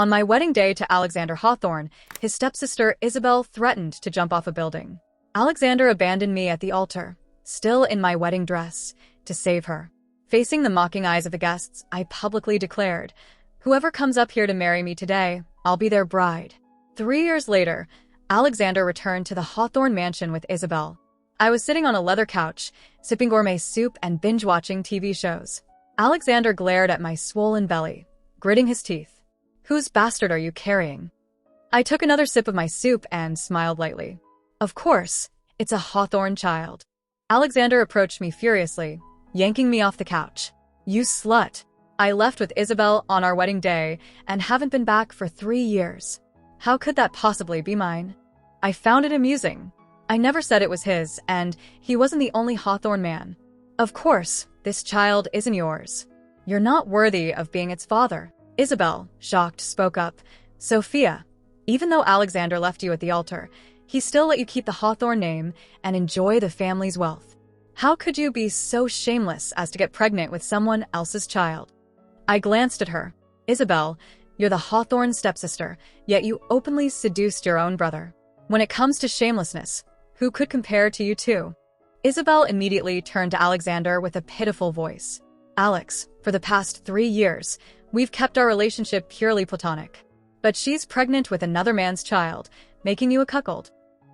On my wedding day to Alexander Hawthorne, his stepsister Isabelle threatened to jump off a building. Alexander abandoned me at the altar, still in my wedding dress, to save her. Facing the mocking eyes of the guests, I publicly declared, "Whoever comes up here to marry me today, I'll be their bride." 3 years later, Alexander returned to the Hawthorne mansion with Isabelle. I was sitting on a leather couch, sipping gourmet soup and binge-watching TV shows. Alexander glared at my swollen belly, gritting his teeth. "Whose bastard are you carrying?" I took another sip of my soup and smiled lightly. "Of course, it's a Hawthorne child." Alexander approached me furiously, yanking me off the couch. "You slut. I left with Isabelle on our wedding day and haven't been back for 3 years. How could that possibly be mine?" I found it amusing. I never said it was his, and he wasn't the only Hawthorne man. "Of course, this child isn't yours. You're not worthy of being its father." Isabelle, shocked, spoke up. "Sophia, even though Alexander left you at the altar, he still let you keep the Hawthorne name and enjoy the family's wealth. How could you be so shameless as to get pregnant with someone else's child?" I glanced at her. "Isabelle, you're the Hawthorne stepsister, yet you openly seduced your own brother. When it comes to shamelessness, who could compare to you two?" Isabelle immediately turned to Alexander with a pitiful voice. "Alex, for the past 3 years, we've kept our relationship purely platonic. But she's pregnant with another man's child, making you a cuckold."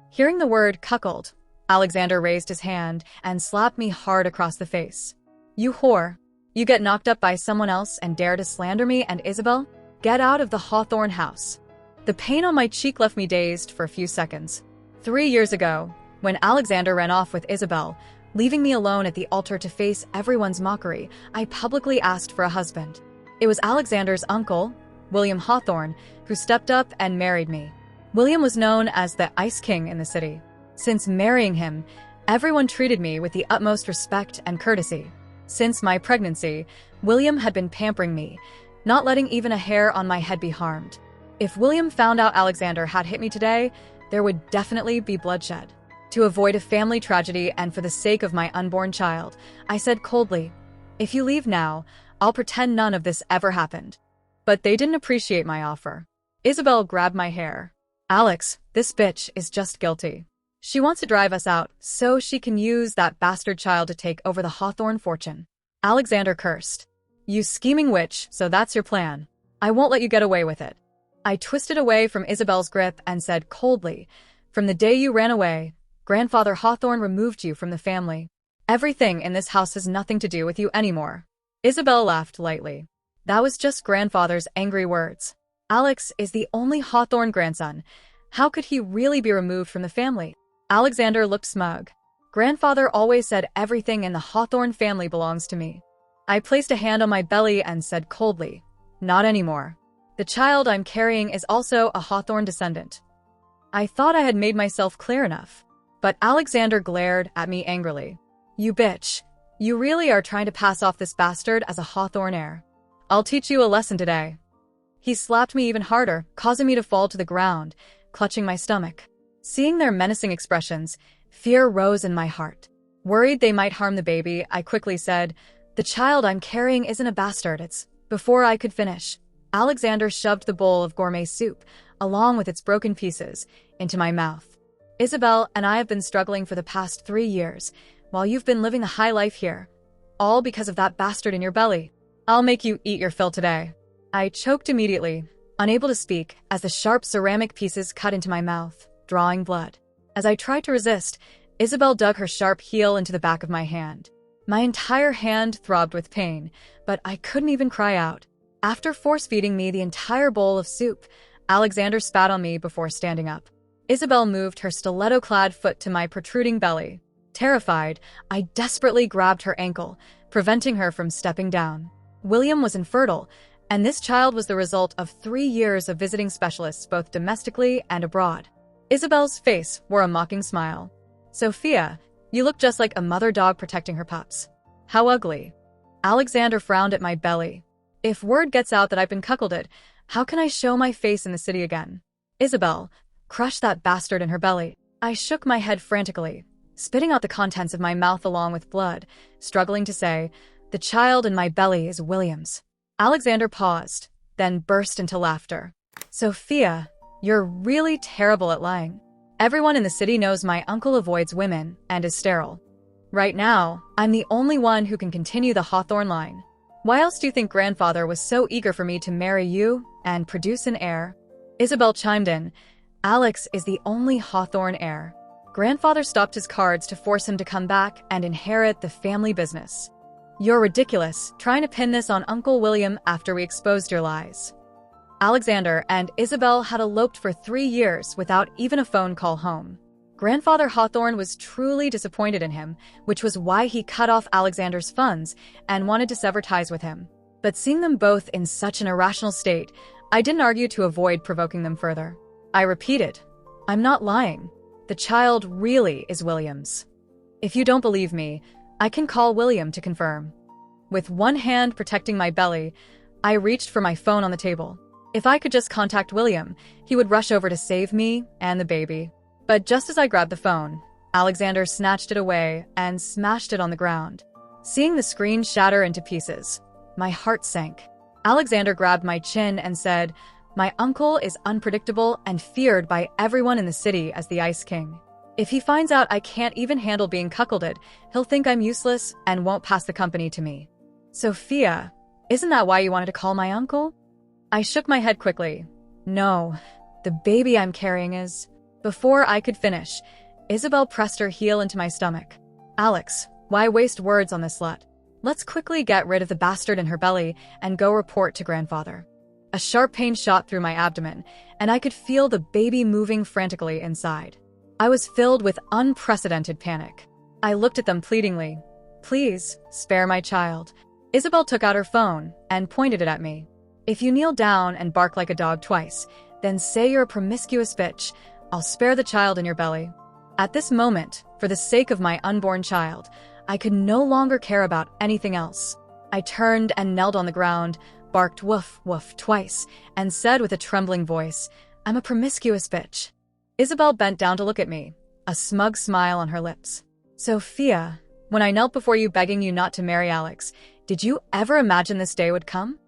Hearing the word cuckold, Alexander raised his hand and slapped me hard across the face. "You whore. You get knocked up by someone else and dare to slander me and Isabelle? Get out of the Hawthorne house." The pain on my cheek left me dazed for a few seconds. 3 years ago, when Alexander ran off with Isabelle, leaving me alone at the altar to face everyone's mockery, I publicly asked for a husband. It was Alexander's uncle, William Hawthorne, who stepped up and married me. William was known as the Ice King in the city. Since marrying him, everyone treated me with the utmost respect and courtesy. Since my pregnancy, William had been pampering me, not letting even a hair on my head be harmed. If William found out Alexander had hit me today, there would definitely be bloodshed. To avoid a family tragedy and for the sake of my unborn child, I said coldly, "If you leave now, I'll pretend none of this ever happened." But they didn't appreciate my offer. Isabelle grabbed my hair. "Alex, this bitch is just guilty. She wants to drive us out so she can use that bastard child to take over the Hawthorne fortune." Alexander cursed. "You scheming witch, so that's your plan. I won't let you get away with it." I twisted away from Isabelle's grip and said coldly, "From the day you ran away, Grandfather Hawthorne removed you from the family. Everything in this house has nothing to do with you anymore." Isabelle laughed lightly. "That was just Grandfather's angry words. Alex is the only Hawthorne grandson. How could he really be removed from the family?" Alexander looked smug. "Grandfather always said everything in the Hawthorne family belongs to me." I placed a hand on my belly and said coldly, "Not anymore. The child I'm carrying is also a Hawthorne descendant." I thought I had made myself clear enough, but Alexander glared at me angrily. "You bitch. You really are trying to pass off this bastard as a Hawthorne heir. I'll teach you a lesson today." He slapped me even harder, causing me to fall to the ground, clutching my stomach. Seeing their menacing expressions, fear rose in my heart. Worried they might harm the baby, I quickly said, "The child I'm carrying isn't a bastard, it's..." Before I could finish, Alexander shoved the bowl of gourmet soup, along with its broken pieces, into my mouth. "Isabelle and I have been struggling for the past 3 years, while you've been living the high life here, all because of that bastard in your belly. I'll make you eat your fill today." I choked immediately, unable to speak, as the sharp ceramic pieces cut into my mouth, drawing blood. As I tried to resist, Isabelle dug her sharp heel into the back of my hand. My entire hand throbbed with pain, but I couldn't even cry out. After force-feeding me the entire bowl of soup, Alexander spat on me before standing up. Isabelle moved her stiletto-clad foot to my protruding belly. Terrified, I desperately grabbed her ankle, preventing her from stepping down. William was infertile, and this child was the result of 3 years of visiting specialists both domestically and abroad. Isabelle's face wore a mocking smile. "Sophia, you look just like a mother dog protecting her pups. How ugly." Alexander frowned at my belly. "If word gets out that I've been cuckolded, how can I show my face in the city again?" "Isabelle, crush that bastard in her belly." I shook my head frantically, spitting out the contents of my mouth along with blood, struggling to say, "The child in my belly is William's." Alexander paused, then burst into laughter. Sophia, you're really terrible at lying. Everyone in the city knows my uncle avoids women and is sterile. Right now, I'm the only one who can continue the Hawthorne line. Why else do you think grandfather was so eager for me to marry you and produce an heir? Isabelle chimed in. Alex is the only Hawthorne heir. Grandfather stopped his cards to force him to come back and inherit the family business. You're ridiculous, trying to pin this on Uncle William after we exposed your lies. Alexander and Isabelle had eloped for 3 years without even a phone call home. Grandfather Hawthorne was truly disappointed in him, which was why he cut off Alexander's funds and wanted to sever ties with him. But seeing them both in such an irrational state, I didn't argue to avoid provoking them further. I repeated, I'm not lying. The child really is William's. If you don't believe me, I can call William to confirm. With one hand protecting my belly, I reached for my phone on the table. If I could just contact William, he would rush over to save me and the baby. But just as I grabbed the phone, Alexander snatched it away and smashed it on the ground. Seeing the screen shatter into pieces, my heart sank. Alexander grabbed my chin and said, My uncle is unpredictable and feared by everyone in the city as the Ice King. If he finds out I can't even handle being cuckolded, he'll think I'm useless and won't pass the company to me. Sophia, isn't that why you wanted to call my uncle? I shook my head quickly. No, the baby I'm carrying is... Before I could finish, Isabelle pressed her heel into my stomach. Alex, why waste words on this slut? Let's quickly get rid of the bastard in her belly and go report to grandfather. A sharp pain shot through my abdomen, and I could feel the baby moving frantically inside. I was filled with unprecedented panic. I looked at them pleadingly. Please, spare my child. Isabelle took out her phone and pointed it at me. If you kneel down and bark like a dog twice, then say you're a promiscuous bitch. I'll spare the child in your belly. At this moment, for the sake of my unborn child, I could no longer care about anything else. I turned and knelt on the ground, barked woof, woof twice, and said with a trembling voice, I'm a promiscuous bitch. Isabelle bent down to look at me, a smug smile on her lips. Sophia, when I knelt before you begging you not to marry Alex, did you ever imagine this day would come?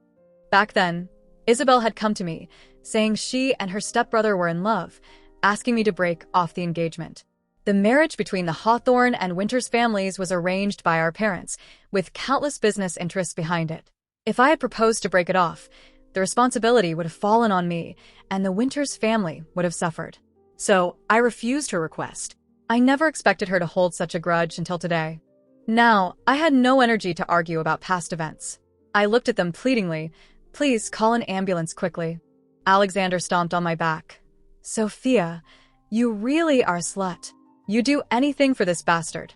Back then, Isabelle had come to me, saying she and her stepbrother were in love, asking me to break off the engagement. The marriage between the Hawthorne and Winters families was arranged by our parents, with countless business interests behind it. If I had proposed to break it off, the responsibility would have fallen on me, and the Winters family would have suffered. So, I refused her request. I never expected her to hold such a grudge until today. Now, I had no energy to argue about past events. I looked at them pleadingly. Please call an ambulance quickly. Alexander stomped on my back. Sophia, you really are a slut. You do anything for this bastard.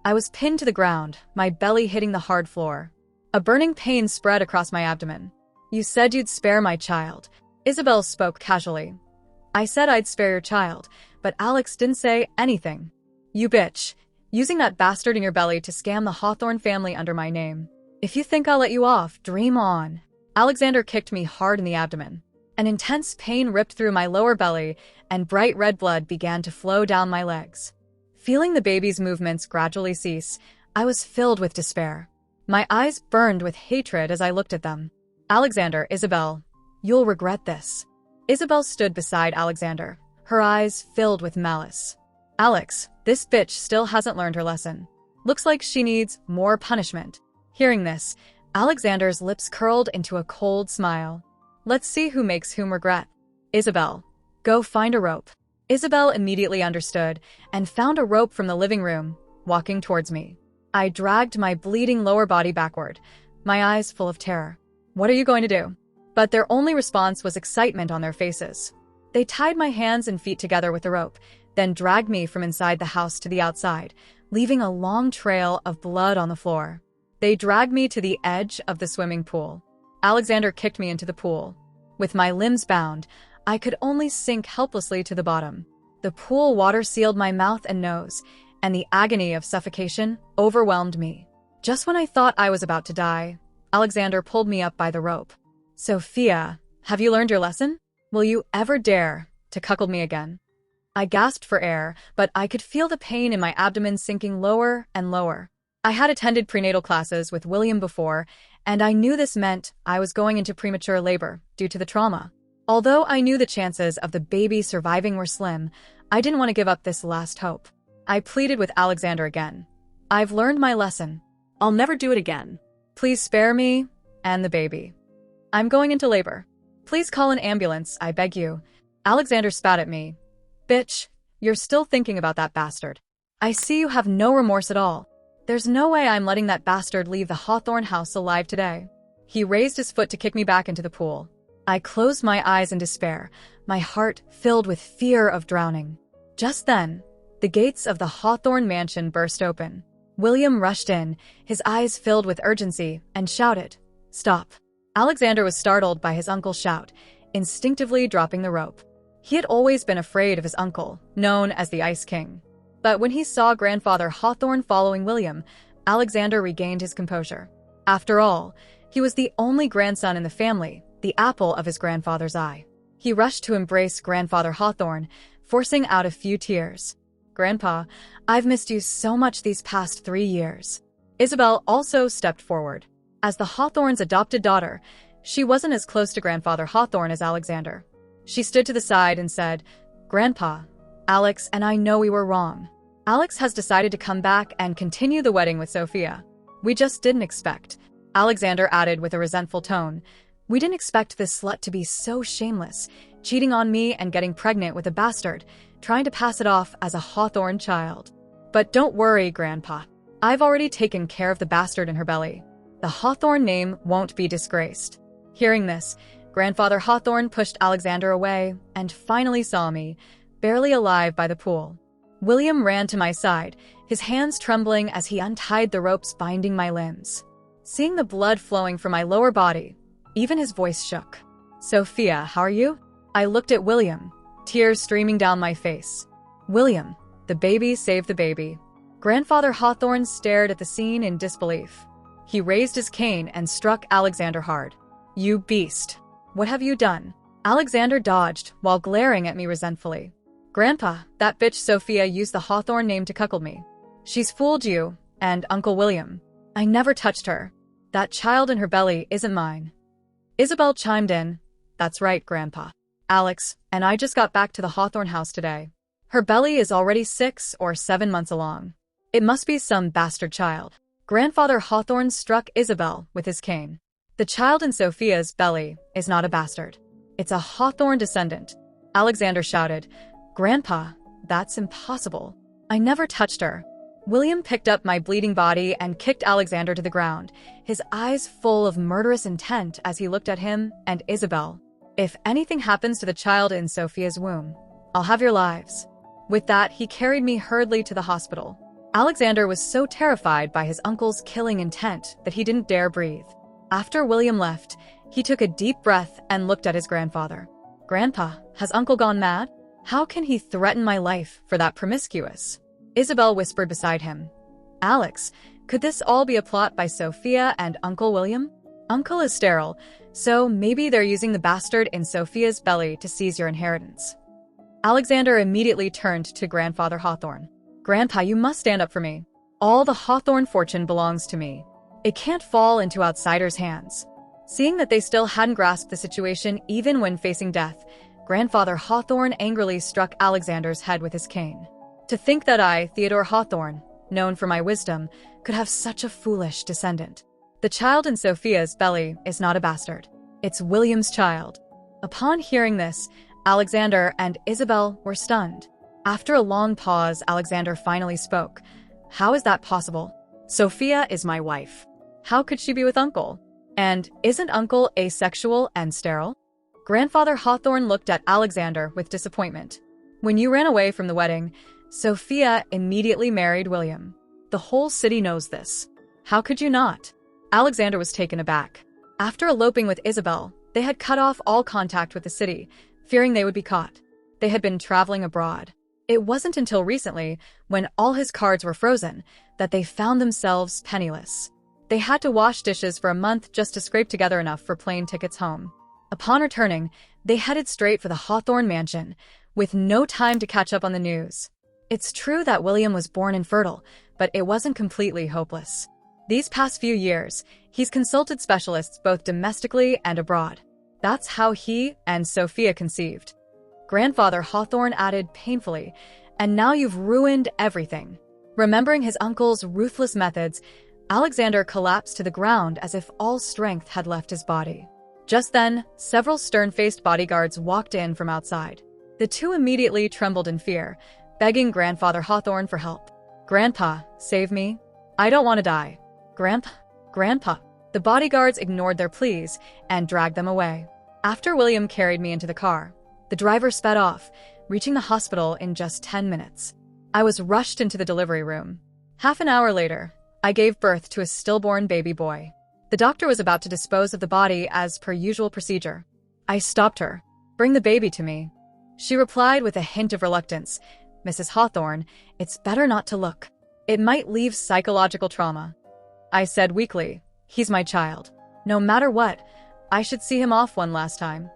I was pinned to the ground, my belly hitting the hard floor. A burning pain spread across my abdomen. You said you'd spare my child. Isabelle spoke casually. I said I'd spare your child, but Alex didn't say anything. You bitch, using that bastard in your belly to scam the Hawthorne family under my name. If you think I'll let you off, dream on. Alexander kicked me hard in the abdomen. An intense pain ripped through my lower belly, and bright red blood began to flow down my legs. Feeling the baby's movements gradually cease, I was filled with despair. My eyes burned with hatred as I looked at them. Alexander, Isabelle, you'll regret this. Isabelle stood beside Alexander, her eyes filled with malice. Alex, this bitch still hasn't learned her lesson. Looks like she needs more punishment. Hearing this, Alexander's lips curled into a cold smile. Let's see who makes whom regret. Isabelle, go find a rope. Isabelle immediately understood and found a rope from the living room, walking towards me. I dragged my bleeding lower body backward, my eyes full of terror. What are you going to do? But their only response was excitement on their faces. They tied my hands and feet together with the rope, then dragged me from inside the house to the outside, leaving a long trail of blood on the floor. They dragged me to the edge of the swimming pool. Alexander kicked me into the pool. With my limbs bound, I could only sink helplessly to the bottom. The pool water sealed my mouth and nose, and the agony of suffocation overwhelmed me. Just when I thought I was about to die, Alexander pulled me up by the rope. Sophia, have you learned your lesson? Will you ever dare to cuckold me again? I gasped for air, but I could feel the pain in my abdomen sinking lower and lower. I had attended prenatal classes with William before, and I knew this meant I was going into premature labor due to the trauma. Although I knew the chances of the baby surviving were slim, I didn't want to give up this last hope. I pleaded with Alexander again. I've learned my lesson. I'll never do it again. Please spare me and the baby. I'm going into labor. Please call an ambulance, I beg you. Alexander spat at me. Bitch, you're still thinking about that bastard. I see you have no remorse at all. There's no way I'm letting that bastard leave the Hawthorne house alive today. He raised his foot to kick me back into the pool. I closed my eyes in despair, my heart filled with fear of drowning. Just then, the gates of the Hawthorne mansion burst open. William rushed in, his eyes filled with urgency, and shouted, "Stop." Alexander was startled by his uncle's shout, instinctively dropping the rope. He had always been afraid of his uncle, known as the Ice King. But when he saw Grandfather Hawthorne following William, Alexander regained his composure. After all, he was the only grandson in the family, the apple of his grandfather's eye. He rushed to embrace Grandfather Hawthorne, forcing out a few tears. "Grandpa, I've missed you so much these past 3 years." Isabelle also stepped forward. As the Hawthornes' adopted daughter, she wasn't as close to Grandfather Hawthorne as Alexander. She stood to the side and said, "Grandpa, Alex and I know we were wrong. Alex has decided to come back and continue the wedding with Sophia. We just didn't expect," Alexander added with a resentful tone. "We didn't expect this slut to be so shameless, cheating on me and getting pregnant with a bastard, trying to pass it off as a Hawthorne child. But don't worry, Grandpa. I've already taken care of the bastard in her belly. The Hawthorne name won't be disgraced." Hearing this, Grandfather Hawthorne pushed Alexander away and finally saw me, barely alive by the pool. William ran to my side, his hands trembling as he untied the ropes binding my limbs. Seeing the blood flowing from my lower body, even his voice shook. "Sophia, how are you?" I looked at William, tears streaming down my face. "William, the baby saved the baby." Grandfather Hawthorne stared at the scene in disbelief. He raised his cane and struck Alexander hard. "You beast! What have you done?" Alexander dodged while glaring at me resentfully. "Grandpa, that bitch Sophia used the Hawthorne name to cuckold me. She's fooled you and Uncle William. I never touched her. That child in her belly isn't mine." Isabelle chimed in. "That's right, Grandpa. Alex and I just got back to the Hawthorne house today. Her belly is already 6 or 7 months along. It must be some bastard child." Grandfather Hawthorne struck Isabelle with his cane. "The child in Sophia's belly is not a bastard. It's a Hawthorne descendant," Alexander shouted. "Grandpa, that's impossible. I never touched her." William picked up my bleeding body and kicked Alexander to the ground, his eyes full of murderous intent as he looked at him and Isabelle. "If anything happens to the child in Sophia's womb, I'll have your lives." With that, he carried me hurriedly to the hospital. Alexander was so terrified by his uncle's killing intent that he didn't dare breathe. After William left, he took a deep breath and looked at his grandfather. "Grandpa, has Uncle gone mad? How can he threaten my life for that promiscuous?" Isabelle whispered beside him. "Alex, could this all be a plot by Sophia and Uncle William? Uncle is sterile, so maybe they're using the bastard in Sophia's belly to seize your inheritance." Alexander immediately turned to Grandfather Hawthorne. "Grandpa, you must stand up for me. All the Hawthorne fortune belongs to me. It can't fall into outsiders' hands." Seeing that they still hadn't grasped the situation even when facing death, Grandfather Hawthorne angrily struck Alexander's head with his cane. "To think that I, Theodore Hawthorne, known for my wisdom, could have such a foolish descendant. The child in Sophia's belly is not a bastard. It's William's child." Upon hearing this, Alexander and Isabelle were stunned. After a long pause, Alexander finally spoke. "How is that possible? Sophia is my wife. How could she be with Uncle? And isn't Uncle asexual and sterile?" Grandfather Hawthorne looked at Alexander with disappointment. "When you ran away from the wedding, Sophia immediately married William. The whole city knows this. How could you not?" Alexander was taken aback. After eloping with Isabelle, they had cut off all contact with the city, fearing they would be caught. They had been traveling abroad. It wasn't until recently, when all his cards were frozen, that they found themselves penniless. They had to wash dishes for a month just to scrape together enough for plane tickets home. Upon returning, they headed straight for the Hawthorne mansion, with no time to catch up on the news. It's true that William was born infertile, but it wasn't completely hopeless. These past few years, he's consulted specialists both domestically and abroad. That's how he and Sophia conceived. Grandfather Hawthorne added painfully, and now you've ruined everything. Remembering his uncle's ruthless methods, Alexander collapsed to the ground as if all strength had left his body. Just then, several stern-faced bodyguards walked in from outside. The two immediately trembled in fear, begging Grandfather Hawthorne for help. "Grandpa, save me. I don't want to die. Grandpa. The bodyguards ignored their pleas and dragged them away. After William carried me into the car, the driver sped off, reaching the hospital in just 10 minutes. I was rushed into the delivery room. Half an hour later, I gave birth to a stillborn baby boy. The doctor was about to dispose of the body as per usual procedure. I stopped her. "Bring the baby to me." She replied with a hint of reluctance, "Mrs. Hawthorne, it's better not to look. It might leave psychological trauma." I said weakly, "He's my child. No matter what, I should see him off one last time."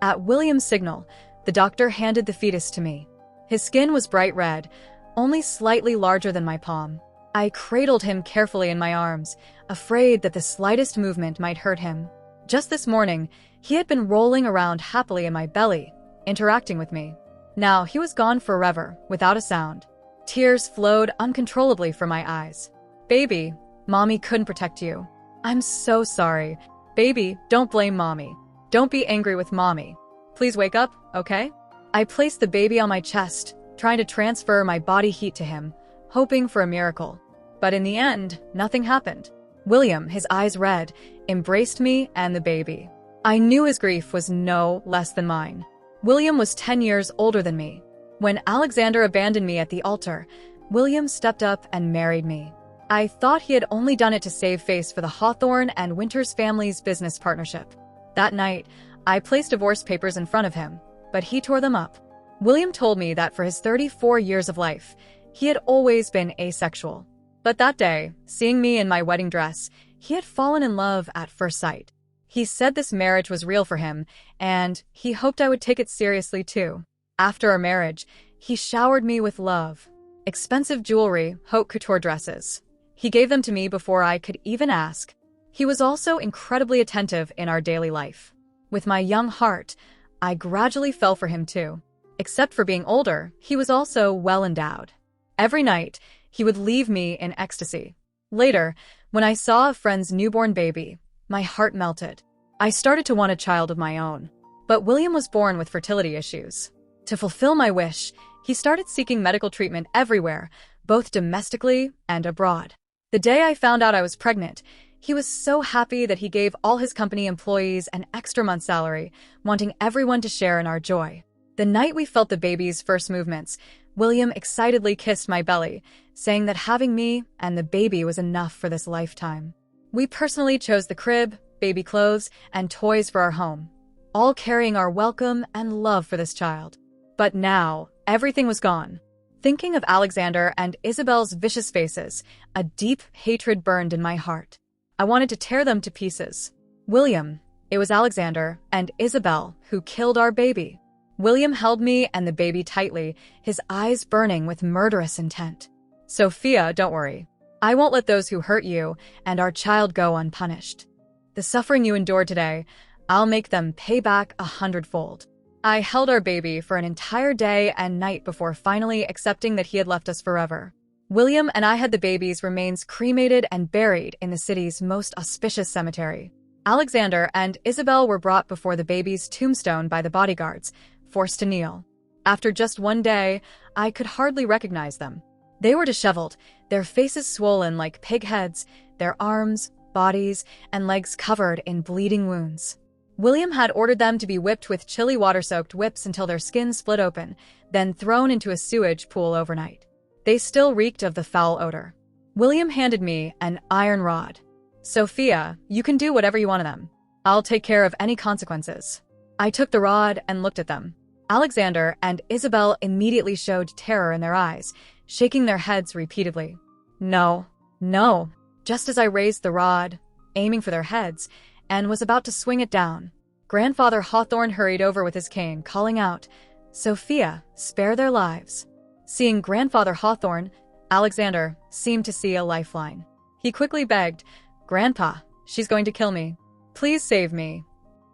At William's signal, the doctor handed the fetus to me. His skin was bright red, only slightly larger than my palm. I cradled him carefully in my arms, afraid that the slightest movement might hurt him. Just this morning, he had been rolling around happily in my belly, interacting with me. Now he was gone forever, without a sound. Tears flowed uncontrollably from my eyes. "Baby, Mommy couldn't protect you. I'm so sorry. Baby, don't blame Mommy. Don't be angry with Mommy. Please wake up, okay?" I placed the baby on my chest, trying to transfer my body heat to him, hoping for a miracle. But in the end, nothing happened. William, his eyes red, embraced me and the baby. I knew his grief was no less than mine. William was 10 years older than me. When Alexander abandoned me at the altar, William stepped up and married me. I thought he had only done it to save face for the Hawthorne and Winters family's business partnership. That night, I placed divorce papers in front of him, but he tore them up. William told me that for his 34 years of life, he had always been asexual. But that day, seeing me in my wedding dress, he had fallen in love at first sight. He said this marriage was real for him, and he hoped I would take it seriously too. After our marriage, he showered me with love. Expensive jewelry, haute couture dresses. He gave them to me before I could even ask. He was also incredibly attentive in our daily life. With my young heart, I gradually fell for him too. Except for being older, he was also well endowed. Every night, he would leave me in ecstasy. Later, when I saw a friend's newborn baby, my heart melted. I started to want a child of my own. But William was born with fertility issues. To fulfill my wish, he started seeking medical treatment everywhere, both domestically and abroad. The day I found out I was pregnant, he was so happy that he gave all his company employees an extra month's salary, wanting everyone to share in our joy. The night we felt the baby's first movements, William excitedly kissed my belly, saying that having me and the baby was enough for this lifetime. We personally chose the crib, baby clothes, and toys for our home, all carrying our welcome and love for this child. But now, everything was gone. Thinking of Alexander and Isabelle's vicious faces, a deep hatred burned in my heart. I wanted to tear them to pieces. William, it was Alexander and Isabelle who killed our baby. William held me and the baby tightly, his eyes burning with murderous intent. "Sophia, don't worry. I won't let those who hurt you and our child go unpunished. The suffering you endured today, I'll make them pay back 100-fold. I held our baby for an entire day and night before finally accepting that he had left us forever. William and I had the baby's remains cremated and buried in the city's most auspicious cemetery. Alexander and Isabelle were brought before the baby's tombstone by the bodyguards, forced to kneel. After just one day, I could hardly recognize them. They were disheveled, their faces swollen like pig heads, their arms, bodies, and legs covered in bleeding wounds. William had ordered them to be whipped with chilly water-soaked whips until their skin split open, then thrown into a sewage pool overnight. They still reeked of the foul odor. William handed me an iron rod. "Sophia, you can do whatever you want to them. I'll take care of any consequences." I took the rod and looked at them. Alexander and Isabelle immediately showed terror in their eyes, shaking their heads repeatedly. "No, no." Just as I raised the rod, aiming for their heads, and was about to swing it down, Grandfather Hawthorne hurried over with his cane, calling out, "Sophia, spare their lives." Seeing Grandfather Hawthorne, Alexander seemed to see a lifeline. He quickly begged, "Grandpa, she's going to kill me. Please save me."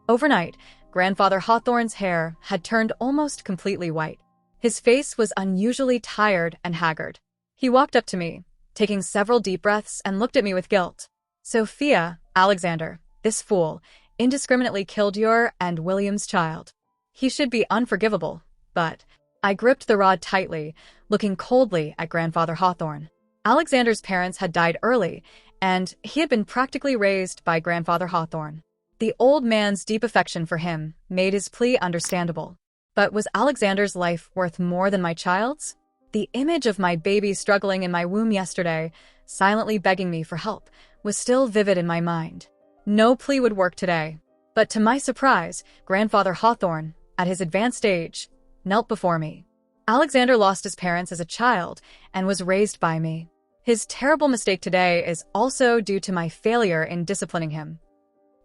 Overnight, Grandfather Hawthorne's hair had turned almost completely white. His face was unusually tired and haggard. He walked up to me, taking several deep breaths, and looked at me with guilt. "Sophia, Alexander, this fool, indiscriminately killed your and William's child. He should be unforgivable, but..." I gripped the rod tightly, looking coldly at Grandfather Hawthorne. Alexander's parents had died early, and he had been practically raised by Grandfather Hawthorne. The old man's deep affection for him made his plea understandable. But was Alexander's life worth more than my child's? The image of my baby struggling in my womb yesterday, silently begging me for help, was still vivid in my mind. No plea would work today. But to my surprise, Grandfather Hawthorne, at his advanced age, knelt before me. Alexander lost his parents as a child and was raised by me. His terrible mistake today is also due to my failure in disciplining him.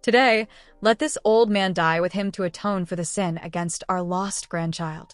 Today, let this old man die with him to atone for the sin against our lost grandchild.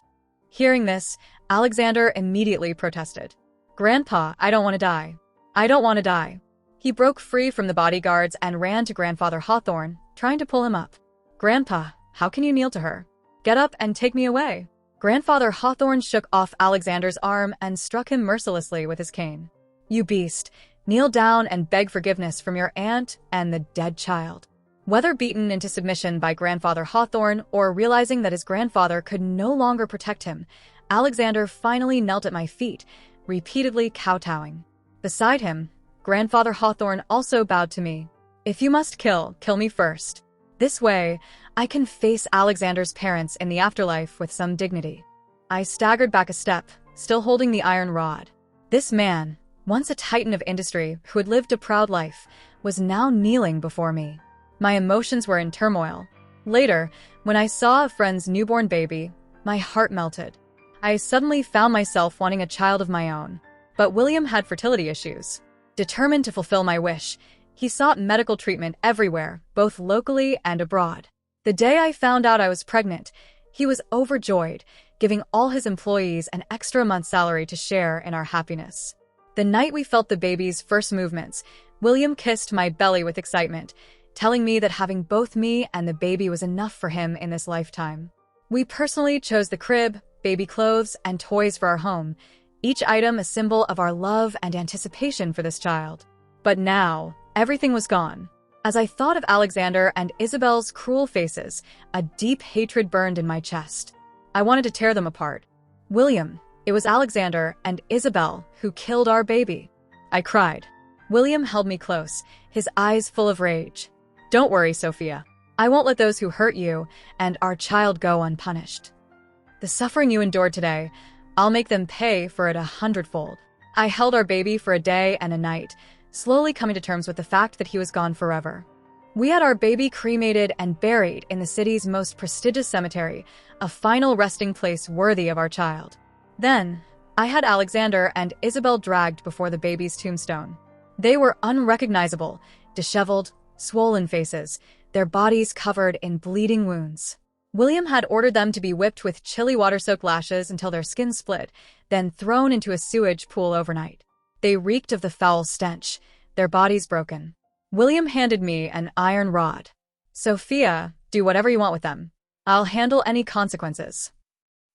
Hearing this, Alexander immediately protested. "Grandpa, I don't want to die. I don't want to die." He broke free from the bodyguards and ran to Grandfather Hawthorne, trying to pull him up. "Grandpa, how can you kneel to her? Get up and take me away." Grandfather Hawthorne shook off Alexander's arm and struck him mercilessly with his cane. "You beast, kneel down and beg forgiveness from your aunt and the dead child." Whether beaten into submission by Grandfather Hawthorne or realizing that his grandfather could no longer protect him, Alexander finally knelt at my feet, repeatedly kowtowing. Beside him, Grandfather Hawthorne also bowed to me. "If you must kill, kill me first. This way, I can face Alexander's parents in the afterlife with some dignity." I staggered back a step, still holding the iron rod. This man, once a titan of industry who had lived a proud life, was now kneeling before me. My emotions were in turmoil. Later, when I saw a friend's newborn baby, my heart melted. I suddenly found myself wanting a child of my own. But William had fertility issues. Determined to fulfill my wish, he sought medical treatment everywhere, both locally and abroad. The day I found out I was pregnant, he was overjoyed, giving all his employees an extra month's salary to share in our happiness. The night we felt the baby's first movements, William kissed my belly with excitement, telling me that having both me and the baby was enough for him in this lifetime. We personally chose the crib, baby clothes, and toys for our home, each item a symbol of our love and anticipation for this child. But now, everything was gone. As I thought of Alexander and Isabelle's cruel faces, a deep hatred burned in my chest. I wanted to tear them apart. "William, it was Alexander and Isabelle who killed our baby," I cried. William held me close, his eyes full of rage. "Don't worry, Sophia. I won't let those who hurt you and our child go unpunished. The suffering you endured today, I'll make them pay for it 100-fold. I held our baby for a day and a night, slowly coming to terms with the fact that he was gone forever. We had our baby cremated and buried in the city's most prestigious cemetery, a final resting place worthy of our child. Then, I had Alexander and Isabelle dragged before the baby's tombstone. They were unrecognizable, disheveled, swollen faces, their bodies covered in bleeding wounds. William had ordered them to be whipped with chilly water-soaked lashes until their skin split, then thrown into a sewage pool overnight. They reeked of the foul stench, their bodies broken. William handed me an iron rod. "Sophia, do whatever you want with them. I'll handle any consequences."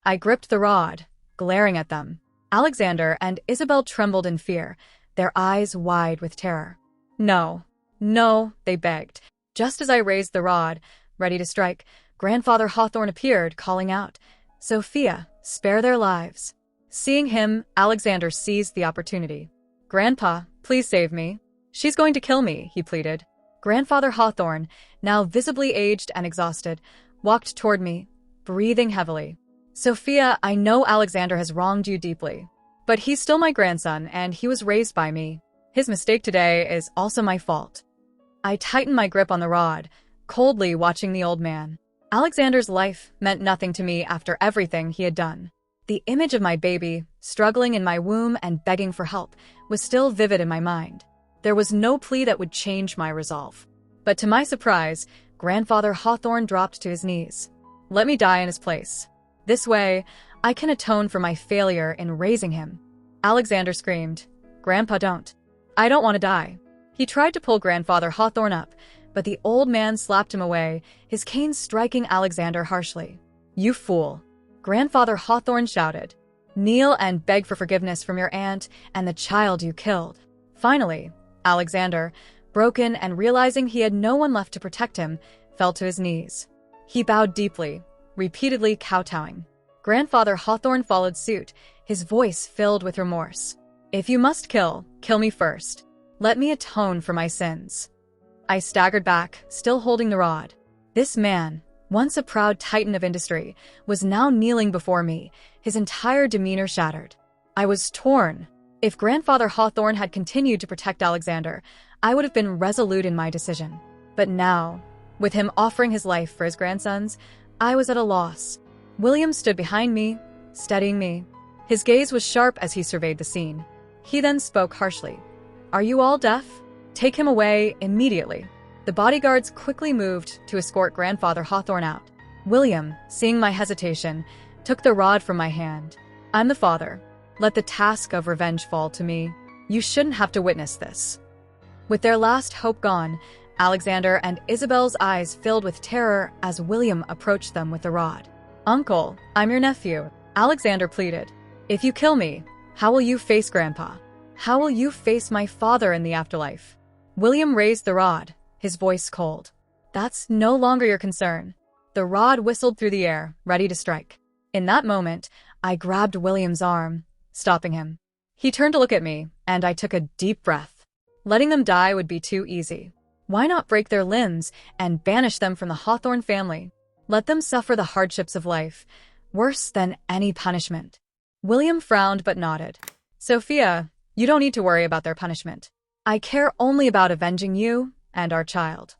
I gripped the rod, glaring at them. Alexander and Isabelle trembled in fear, their eyes wide with terror. "No, no," they begged. Just as I raised the rod, ready to strike, Grandfather Hawthorne appeared, calling out, "Sophia, spare their lives." Seeing him, Alexander seized the opportunity. "Grandpa, please save me. She's going to kill me," he pleaded. Grandfather Hawthorne, now visibly aged and exhausted, walked toward me, breathing heavily. "Sophia, I know Alexander has wronged you deeply. But he's still my grandson, and he was raised by me. His mistake today is also my fault." I tightened my grip on the rod, coldly watching the old man. Alexander's life meant nothing to me after everything he had done. The image of my baby, struggling in my womb and begging for help, was still vivid in my mind. There was no plea that would change my resolve. But to my surprise, Grandfather Hawthorne dropped to his knees. "Let me die in his place. This way, I can atone for my failure in raising him." Alexander screamed, "Grandpa, don't. I don't want to die." He tried to pull Grandfather Hawthorne up, but the old man slapped him away, his cane striking Alexander harshly. "You fool!" Grandfather Hawthorne shouted. "Kneel and beg for forgiveness from your aunt and the child you killed." Finally, Alexander, broken and realizing he had no one left to protect him, fell to his knees. He bowed deeply, repeatedly kowtowing. Grandfather Hawthorne followed suit, his voice filled with remorse. "If you must kill, kill me first. Let me atone for my sins." I staggered back, still holding the rod. This man, once a proud titan of industry, was now kneeling before me, his entire demeanor shattered. I was torn. If Grandfather Hawthorne had continued to protect Alexander, I would have been resolute in my decision. But now, with him offering his life for his grandsons, I was at a loss. William stood behind me, steadying me. His gaze was sharp as he surveyed the scene. He then spoke harshly. "Are you all deaf? Take him away immediately." The bodyguards quickly moved to escort Grandfather Hawthorne out. William, seeing my hesitation, took the rod from my hand. "I'm the father. Let the task of revenge fall to me. You shouldn't have to witness this." With their last hope gone, Alexander and Isabelle's eyes filled with terror as William approached them with the rod. "Uncle, I'm your nephew," Alexander pleaded. "If you kill me, how will you face Grandpa? How will you face my father in the afterlife?" William raised the rod, his voice cold. "That's no longer your concern." The rod whistled through the air, ready to strike. In that moment, I grabbed William's arm, stopping him. He turned to look at me, and I took a deep breath. Letting them die would be too easy. Why not break their limbs and banish them from the Hawthorne family? Let them suffer the hardships of life, worse than any punishment. William frowned but nodded. "Sophia, you don't need to worry about their punishment. I care only about avenging you and our child."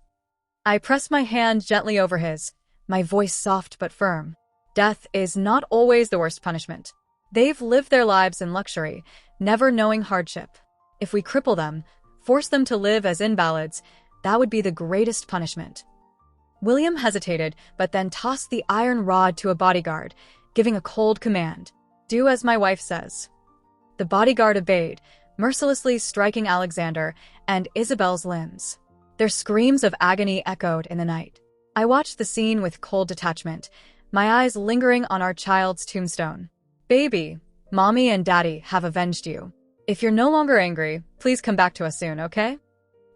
I pressed my hand gently over his, my voice soft but firm. Death is not always the worst punishment. They've lived their lives in luxury, never knowing hardship. If we cripple them, force them to live as invalids, that would be the greatest punishment. William hesitated, but then tossed the iron rod to a bodyguard, giving a cold command. "Do as my wife says." The bodyguard obeyed, mercilessly striking Alexander and Isabelle's limbs. Their screams of agony echoed in the night. I watched the scene with cold detachment, my eyes lingering on our child's tombstone. "Baby, Mommy and Daddy have avenged you. If you're no longer angry, please come back to us soon, okay?"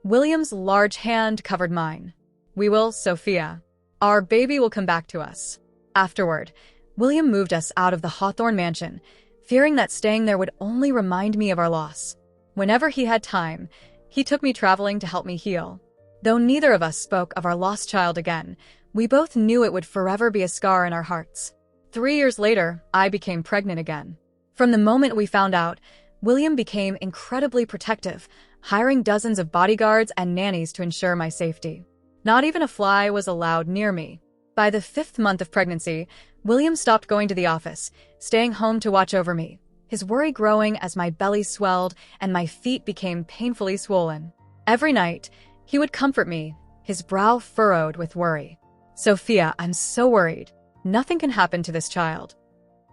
William's large hand covered mine. "We will, Sophia. Our baby will come back to us." Afterward, William moved us out of the Hawthorne mansion, fearing that staying there would only remind me of our loss. Whenever he had time, he took me traveling to help me heal. Though neither of us spoke of our lost child again, we both knew it would forever be a scar in our hearts. 3 years later, I became pregnant again. From the moment we found out, William became incredibly protective, hiring dozens of bodyguards and nannies to ensure my safety. Not even a fly was allowed near me. By the 5th month of pregnancy, William stopped going to the office, staying home to watch over me, his worry growing as my belly swelled and my feet became painfully swollen. Every night, he would comfort me, his brow furrowed with worry. "Sophia, I'm so worried. Nothing can happen to this child."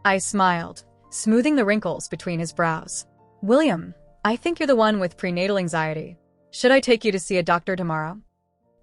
I smiled, smoothing the wrinkles between his brows. "William, I think you're the one with prenatal anxiety. Should I take you to see a doctor tomorrow?"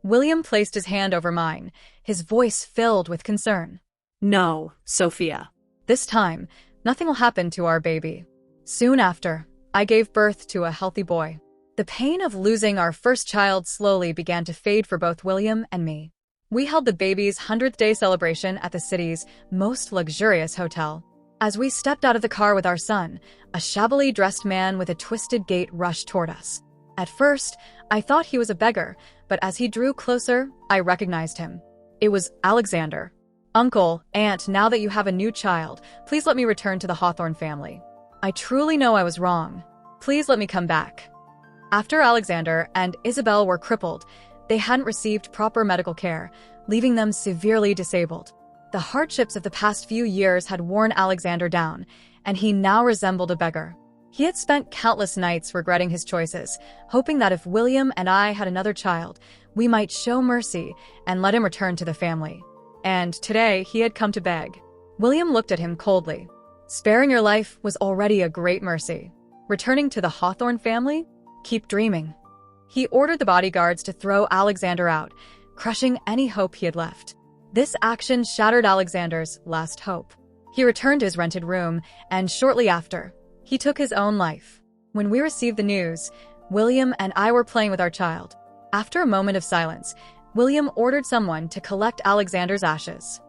William placed his hand over mine, his voice filled with concern. "No, Sophia. This time, nothing will happen to our baby." Soon after, I gave birth to a healthy boy. The pain of losing our first child slowly began to fade for both William and me. We held the baby's 100th day celebration at the city's most luxurious hotel. As we stepped out of the car with our son, a shabbily dressed man with a twisted gait rushed toward us. At first, I thought he was a beggar, but as he drew closer, I recognized him. It was Alexander. "Uncle, Aunt, now that you have a new child, please let me return to the Hawthorne family. I truly know I was wrong. Please let me come back." After Alexander and Isabelle were crippled, they hadn't received proper medical care, leaving them severely disabled. The hardships of the past few years had worn Alexander down, and he now resembled a beggar. He had spent countless nights regretting his choices, hoping that if William and I had another child, we might show mercy and let him return to the family. And today, he had come to beg. William looked at him coldly. "Sparing your life was already a great mercy. Returning to the Hawthorne family? Keep dreaming." He ordered the bodyguards to throw Alexander out, crushing any hope he had left. This action shattered Alexander's last hope. He returned to his rented room, and shortly after, he took his own life. When we received the news, William and I were playing with our child. After a moment of silence, William ordered someone to collect Alexander's ashes.